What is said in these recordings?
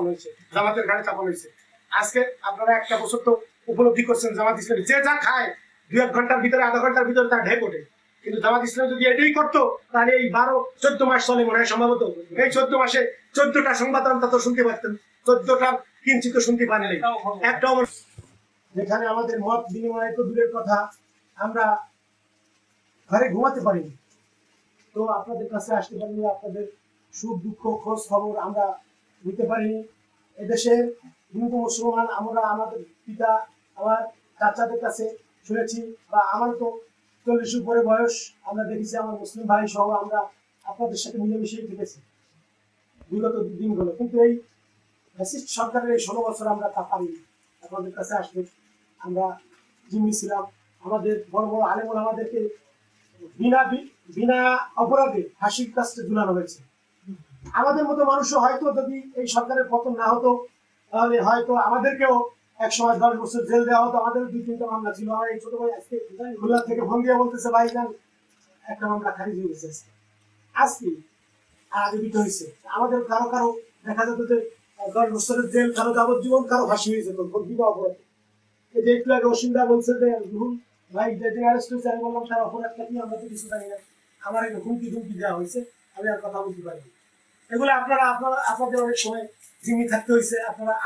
হয়েছে, জামাতের ঘাড়ে চাপানো হয়েছে। আজকে আপনারা একটা বছর তো উপলব্ধি করছেন জামাত ইসলামী যে যা খায় 2-1 ঘন্টার ভিতরে, আধা ঘন্টার ভিতরে তার ঢেক ওঠে। কিন্তু জামাত ইসলাম যদি এটাই করতো তাহলে এই 12-14 মাস চলে মনে হয় সম্ভবত। এই 14 মাসে 14টা সংবাদ অন্তত শুনতে পারতেন, 14টা কিঞ্চিত শুনতে পারেন একটা। যেখানে আমাদের মত বিনিময় তো দূরের কথা, আমরা ঘরে ঘুমাতে পারিনি, তো আপনাদের কাছে আসতে পারিনি, আপনাদের সুখ দুঃখ খোঁজ খবর আমরা নিতে পারিনি। এদেশের হিন্দু মুসলমান আমরা আমাদের পিতা আমার চাচাদের কাছে শুনেছি, বা আমার তো 40 উপরে বয়স, আমরা দেখেছি আমার মুসলিম ভাই সহ আমরা আপনাদের সাথে মিলেমিশেই থেকেছি বিগত দিনগুলো। কিন্তু এই ফ্যাসিস্ট সরকারের এই 16 বছর আমরা তা পারিনি। আপনাদের কাছে আসবে আমরা জিম্মি ছিলাম, আমাদের বড় বড় আলেমুল আমাদেরকে বিনা বিনা অপরাধে ফাঁসির কাছে ঝুলানো হয়েছে। আমাদের মতো মানুষও হয়তো যদি এই সরকারের পতন না হতো তাহলে হয়তো আমাদেরকেও 1 সময় 10 বছর জেল দেওয়া হতো। আমাদের 2-3টা মামলা ছিল। আমার এই ছোট ভাই আজকে খুলনা থেকে ফোন দিয়ে বলতেছে, ভাই যান একটা মামলা খারিজ হয়ে গেছে আজকে, আর আগে দুটো হয়েছে। আমাদের কারো কারো দেখা যেত যে 10 বছরের জেল, কারো যাবজ্জীবন, কারো ফাঁসি হয়ে যেত বিনা অপরাধে। এই যে একটু আগে অসিন্দা বলছে যে ভাই যে অ্যারেস্ট হয়েছে, আমি বললাম তার অপরাধটা কি, আমরা তো কিছু জানি না, আমার একটা হুমকি ধুমকি দেওয়া হয়েছে, আমি আর কথা বলতে পারি। এগুলো আপনাদের অনেক সময় জিম্মি থাকতে হয়েছে।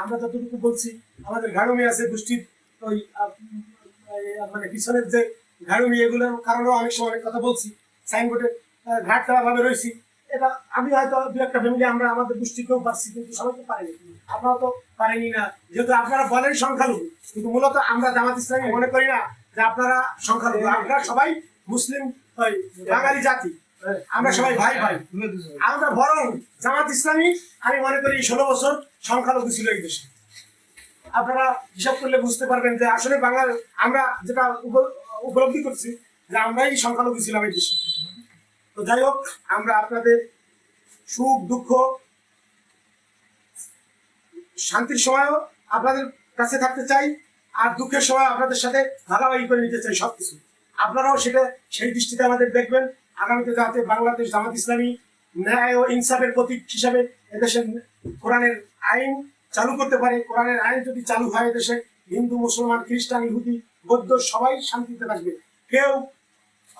আমরা যতটুকু বলছি, আমাদের ঘাড়মি আছে গোষ্ঠীর ওই মানে পিছনের যে ঘাড়মি, এগুলোর কারণেও অনেক সময় অনেক কথা বলছি, সাইনবোর্ডে ঘাট তারা ভাবে রয়েছি। এটা আমি হয়তো 2-1টা ফ্যামিলি আমরা আমাদের গোষ্ঠীকেও পারছি, কিন্তু সবাই তো পারেনি, আপনারা তো পারেনি না, যেহেতু আপনারা বলেন সংখ্যালঘু, কিন্তু মূলত আমরা জামাত ইসলামী মনে করি না যে আপনারা সংখ্যালঘু। আপনারা সবাই মুসলিম বাঙালি জাতি, আমরা সবাই ভাই ভাই। আমরা বরং জামাত ইসলামী আমি মনে করি 16 বছর সংখ্যালঘু ছিল এই দেশে। আপনারা হিসাব করলে বুঝতে পারবেন যে আসলে বাংলার আমরা যেটা উপলব্ধি করছি যে আমরাই সংখ্যালঘু ছিলাম এই দেশে। তো যাই হোক, আমরা আপনাদের সুখ দুঃখ শান্তির সময়ও আপনাদের কাছে থাকতে চাই, আর দুঃখের সময় আপনাদের সাথে ভাগাভাগি করে নিতে চাই সবকিছু। আপনারাও সেটা সেই দৃষ্টিতে আমাদের দেখবেন। আগামীতে যাতে বাংলাদেশ জামাত ইসলামী ন্যায় ও ইনসাফের প্রতীক হিসাবে এদেশের কোরআনের আইন চালু করতে পারে। কোরআনের আইন যদি চালু হয়, এদেশে হিন্দু মুসলমান খ্রিস্টান ইহুদি বৌদ্ধ সবাই শান্তিতে থাকবে, কেউ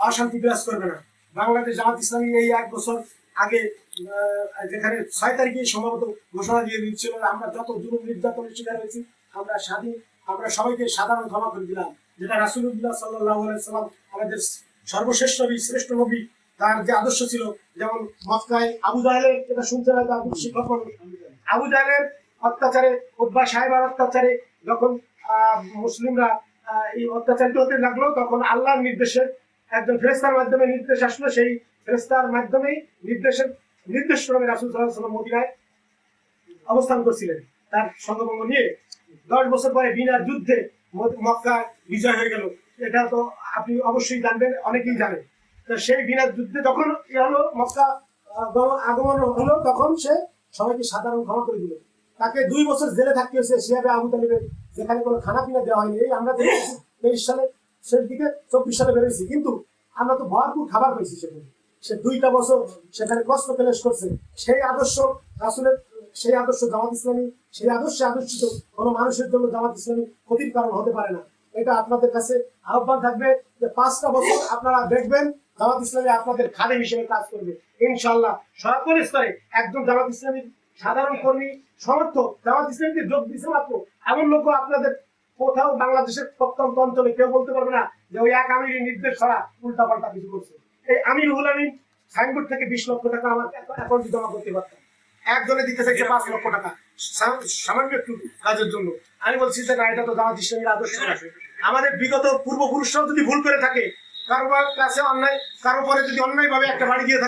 অশান্তি বিরাজ করবে না। বাংলাদেশ জামাত ইসলামী এই 1 বছর আগে যেখানে 6 তারিখে সম্ভবত ঘোষণা দিয়ে দিচ্ছিল আমরা যত জুলুম নির্যাতনের শিকার হয়েছি, আমরা আমরা সবাইকে সাধারণ ক্ষমা করে দিলাম, যেটা রাসূলুল্লাহ সাল্লাল্লাহু আলাইহি সাল্লাম আমাদের সর্বশ্রেষ্ঠ নবী, শ্রেষ্ঠ নবী, তার যে আদর্শ ছিল। যেমন মক্কায় আবু জাহেলের, এটা শুনতে হয় তার শিক্ষক, আবু জাহেলের অত্যাচারে, উতবা সাহেবার অত্যাচারে যখন মুসলিমরা এই অত্যাচারিত হতে লাগলো, তখন আল্লাহর নির্দেশে একজন ফেরেশতার মাধ্যমে নির্দেশ আসলো। সেই ফেরেশতার মাধ্যমেই নির্দেশ ক্রমে রাসূল সাল্লাল্লাহু আলাইহি ওয়াসাল্লাম মদিনায় অবস্থান করছিলেন তার সঙ্গভঙ্গ নিয়ে। 10 বছর পরে বিনা যুদ্ধে মক্কা বিজয় হয়ে গেল। এটা তো আপনি অবশ্যই জানবেন, অনেকেই জানেন। তো সেই বিনা যুদ্ধে যখন হলো, মক্কা আগমন হলো, তখন সে সবাইকে সাধারণ ক্ষমা করে দিল। তাকে 2 বছর জেলে থাকতে হয়েছে সিয়াবে আবু তালিবের, যেখানে কোনো খানা পিনা দেওয়া হয়নি। এই আমরা 23 সালে শেষ দিকে 24 সালে বেরোয়েছি, কিন্তু আমরা তো ভরপুর খাবার পেয়েছি সেখানে। সে 2টা বছর সেখানে কষ্ট ক্লেশ করছে। সেই আদর্শ রাসূলের, সেই আদর্শ জামাত ইসলামী, সেই আদর্শে আদর্শিত কোনো মানুষের জন্য জামাত ইসলামী ক্ষতির কারণ হতে পারে না। এটা আপনাদের কাছে আহ্বান থাকবে যে 5টা বছর আপনারা দেখবেন জামাত ইসলামী আপনাদের খাদেম হিসেবে কাজ করবে ইনশাআল্লাহ। সকল স্তরে একজন জামাত ইসলামীর সাধারণ কর্মী সমর্থক, জামাত ইসলামীকে যোগ দিচ্ছে মাত্র এমন লোক আপনাদের কোথাও বাংলাদেশের প্রত্যন্ত অঞ্চলে কেউ বলতে পারবে না যে ওই এক আমিরের নির্দেশ ছাড়া উল্টাপাল্টা কিছু করছে। এই আমির হুলামি সাইনবোর্ড থেকে 20 লক্ষ টাকা আমার অ্যাকাউন্টে জমা করতে পারতাম, একজনে দিতে চাইছে 5 লক্ষ টাকা সামান্য একটু কাজের জন্য। আমি বলছি যে না, এটা তো জামাত ইসলামীর আদর্শ না। আমাদের বিগত পূর্বপুরুষরাও যদি ভুল করে থাকে, কারোবার কাছে অন্যায়, কারো পরে যদি অন্যায় ভাবে একটা বাড়ি দিয়ে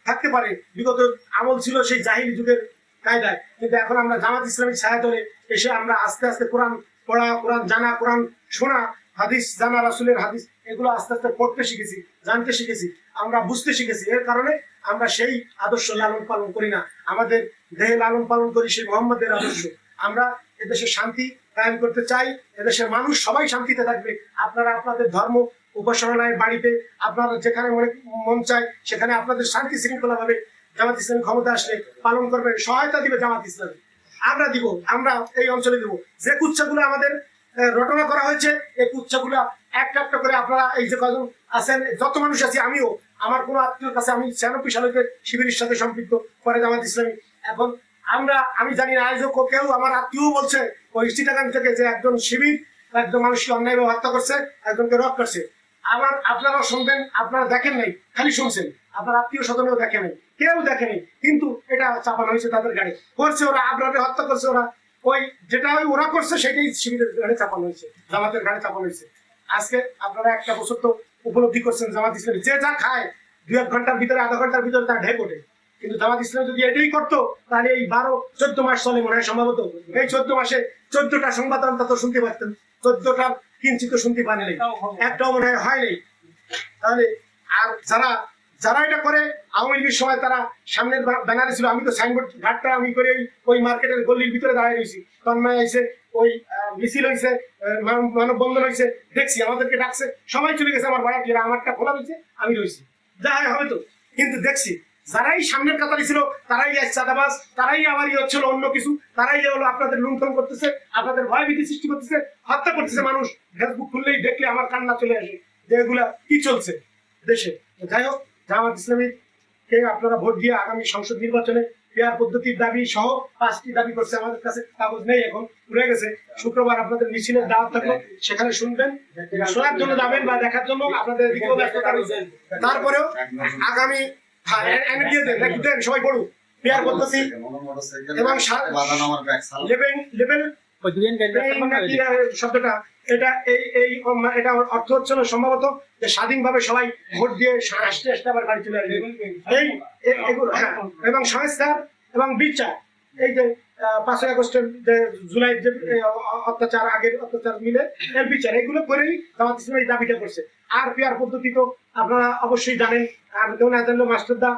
থাকতে পারে, বিগত আমল ছিল সেই জাহিলি যুগের কায়দায়। কিন্তু এখন আমরা জামাত ইসলামীর ছায়াতলে এসে আমরা আস্তে আস্তে কোরআন পড়া, কোরআন জানা, কোরআন শোনা, হাদিস জানা, রাসূলের হাদিস, এগুলো আস্তে আস্তে পড়তে শিখেছি, জানতে শিখেছি, আমরা বুঝতে শিখেছি। এর কারণে আমরা সেই আদর্শ লালন পালন করি না, আমাদের দেহে লালন পালন করি সেই মুহাম্মদের আদর্শ। আমরা এদেশে শান্তি কায়েম করতে চাই, এদেশের মানুষ সবাই শান্তিতে থাকবে। আপনারা আপনাদের ধর্ম উপাসনালয়ের বাড়িতে আপনারা যেখানে মন চায় সেখানে আপনাদের শান্তি শৃঙ্খলা ভাবে জামাত ইসলামী ক্ষমতা আসলে পালন করবেন, সহায়তা দিবে জামাত ইসলামী। আমরা দিব, আমরা এই অঞ্চলে দিব। যে কুচ্ছাগুলো আমাদের রটনা করা হয়েছে, এই কুচ্ছাগুলা একটা একটা করে আপনারা এই যে কজন আছেন, যত মানুষ আছি, আমিও আমার কোনো আত্মীয়র কাছে, আমি 96 সালে শিবিরের সাথে সম্পৃক্ত পরে জামাত ইসলামী। এখন আমি জানি না আয়োজক কেউ, আমার আত্মীয় বলছে ওই চিটাগাং থেকে যে একজন শিবির একজন মানুষকে অন্যায়ভাবে হত্যা করছে, একজনকে রক করছে। আপনারা শুনবেন, আপনারা দেখেন নাই, খালি শুনছেন, আপনার আত্মীয় স্বজনেও দেখে নাই, কেউ দেখেনি, কিন্তু এটা চাপানো হয়েছে তাদের গাড়ি করছে ওরা, আবরারে হত্যা করছে ওরা, ওই যেটা ওরা করছে সেটাই শিবিরের গাড়ি চাপানো হয়েছে, জামাতের গাড়ি চাপানো হয়েছে। আজকে আপনারা একটা বছর তো উপলব্ধি করছেন জামাত ইসলামী যে যা খায় 2-1 ঘন্টার ভিতরে, আধা ঘন্টার ভিতরে তার ঢেক ওঠে, কিন্তু জামাত ইসলামী যদি এটাই করতো তাহলে এই 12-14 মাস চলে মনে হয় সম্ভবত, এই 14 মাসে 14টা সংবাদ অন্তত শুনতে পারতেন, 14টা কিঞ্চিত শুনতে পারেন নাই, একটাও মনে হয় নাই। তাহলে আর যারা এটা করে আওয়ামী লীগের সময় তারা সামনের ব্যানারে ছিল, আমি তো সাইনবোর্ড ঘাটটা আমি করে ওই মার্কেটের গল্লির ভিতরে দাঁড়িয়ে রয়েছি, তন্ময় হয়েছে, ওই মিছিল হয়েছে, মানববন্ধন হয়েছে, দেখছি আমাদেরকে ডাকছে, সবাই চলে গেছে, আমার বাড়ি আমারটা খোলা হয়েছে, আমি রয়েছি, যা হয় হবে তো, কিন্তু দেখছি যারাই সামনের কাতারে ছিল তারাই চাঁদাবাজ, তারাই আবার হচ্ছিল অন্য কিছু, তারাই হলো আপনাদের লুণ্ঠন করতেছে, আপনাদের ভয়ভীতি সৃষ্টি করতেছে, হত্যা করতেছে মানুষ। ফেসবুক খুললেই দেখলে আমার কান্না চলে আসে যে এগুলা কি চলছে দেশে। যাই হোক, জামাত ইসলামী কে আপনারা ভোট দিয়ে আগামী সংসদ নির্বাচনে পেয়ার পদ্ধতির দাবি সহ 5টি দাবি করছে, আমাদের কাছে কাগজ নেই, এখন উড়ে গেছে। শুক্রবার আপনাদের মিছিলের দাওয়াত থাকলো, সেখানে শুনবেন, শোনার জন্য যাবেন বা দেখার জন্য আপনাদের দিকেও ব্যস্ততা রয়েছে। তারপরেও আগামী সবাই পড়ুক পেয়ার পদ্ধতি এবং লেভেল শব্দটা, এটা অর্থ হচ্ছে না সম্ভবত যে স্বাধীনভাবে সবাই ভোট দিয়ে আসতে আসতে আবার বাড়ি চলে আসবে, এগুলো হ্যাঁ, এবং সংস্কার এবং বিচার, এই যে 5ই আগস্টের যে জুলাইয়ের যে অত্যাচার, আগের অত্যাচার মিলে এর বিচার, এগুলো করেই জামাত ইসলামী এই দাবিটা করছে। আর পেয়ার পদ্ধতি তো আপনারা অবশ্যই জানেন, আর কেউ না জানলেও মাস্টারদা,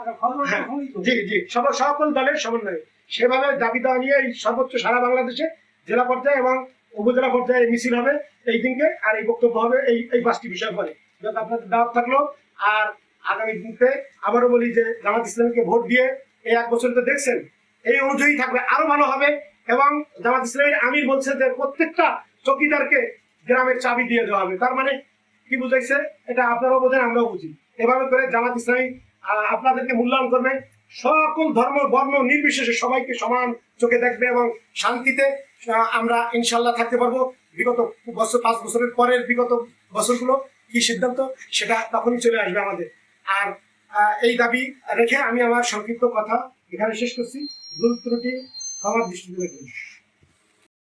জি জি, সকল দলের সমন্বয়ে সেভাবে দাবি দেওয়া নিয়ে এই সর্বোচ্চ সারা বাংলাদেশে জেলা পর্যায়ে এবং উপজেলা পর্যায়ে মিছিল হবে এই দিনকে, আর এই বক্তব্য হবে এই 5টি বিষয় পরে, আপনাদের দাওয়াত থাকলো। আর আগামী দিনতে আবারও বলি যে জামাত ইসলামীকে ভোট দিয়ে এই 1 বছর তো দেখছেন, এই অনুযায়ী থাকবে, আরো ভালো হবে। এবং জামাত ইসলামীর আমির বলছে যে প্রত্যেকটা চৌকিদারকে গ্রামের চাবি দিয়ে দেওয়া হবে, তার মানে কি বুঝাইছে, এটা আপনারাও বোঝেন, আমরাও বুঝি। এভাবে করে জামাত ইসলামী আপনাদেরকে মূল্যায়ন করবে, সকল ধর্ম বর্ণ নির্বিশেষে সবাইকে সমান চোখে দেখবে, এবং শান্তিতে আমরা ইনশাল্লাহ থাকতে পারবো। বিগত 5 বছরের পরের বিগত বছরগুলো কি সিদ্ধান্ত, সেটা তখনই চলে আসবে আমাদের। আর এই দাবি রেখে আমি আমার সংক্ষিপ্ত কথা এখানে শেষ করছি। ভুল ত্রুটি আমার দৃষ্টিতে রাখবেন।